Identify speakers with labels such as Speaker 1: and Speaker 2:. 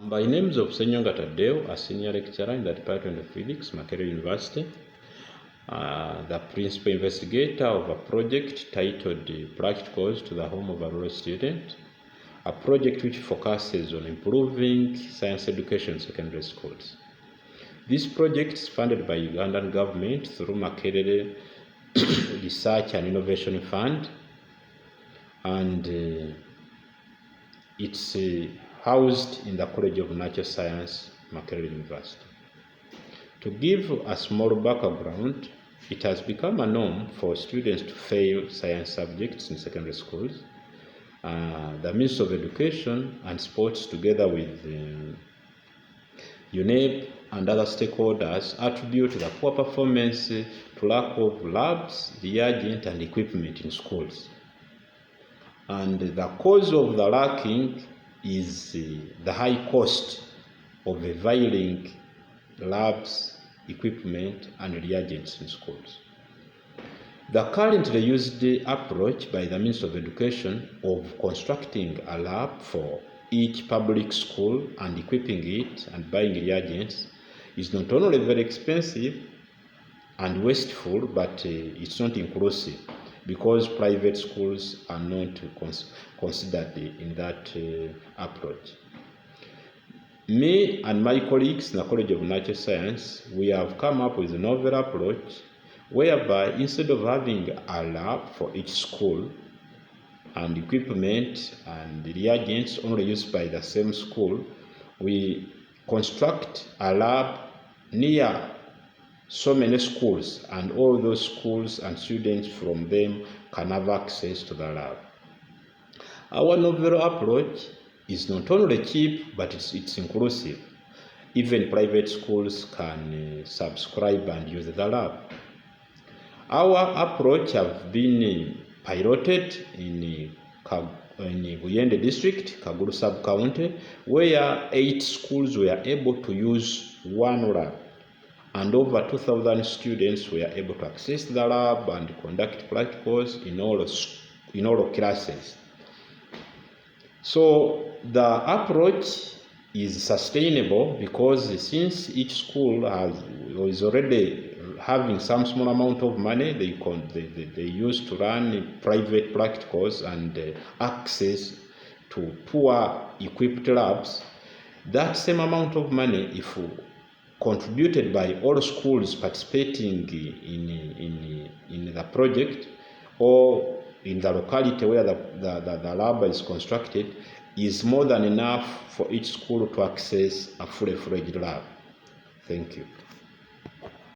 Speaker 1: My name is Ssenyonga Tadeo, a senior lecturer in the Department of Physics, Makerere University, the principal investigator of a project titled Practicals to the Home of a Rural Student, a project which focuses on improving science education in secondary schools. This project is funded by Ugandan government through Makerere Research and Innovation Fund, and it's housed in the College of Natural Science, Makerere University. To give a small background, it has become a norm for students to fail science subjects in secondary schools. The Ministry of Education and Sports, together with UNEP and other stakeholders, attribute the poor performance to lack of labs, reagent, and equipment in schools. And the cause of the lacking is the high cost of availing labs, equipment, and reagents in schools. The currently used approach by the Ministry of Education of constructing a lab for each public school and equipping it and buying reagents is not only very expensive and wasteful, but it's not inclusive, because private schools are not considered in that approach. Me and my colleagues in the College of Natural Science, we have come up with a novel approach whereby instead of having a lab for each school and equipment and reagents only used by the same school, we construct a lab near so many schools, and all those schools and students from them can have access to the lab. Our novel approach is not only cheap, but it's inclusive. Even private schools can subscribe and use the lab. Our approach has been piloted in Buyende district, Kaguru sub-county, where 8 schools were able to use one lab, and over 2,000 students were able to access the lab and conduct practicals in all classes. So the approach is sustainable because since each school is already having some small amount of money, they use to run private practicals and access to poor equipped labs. That same amount of money, if contributed by all schools participating in the project or in the locality where the lab is constructed, is more than enough for each school to access a fully fledged lab. Thank you.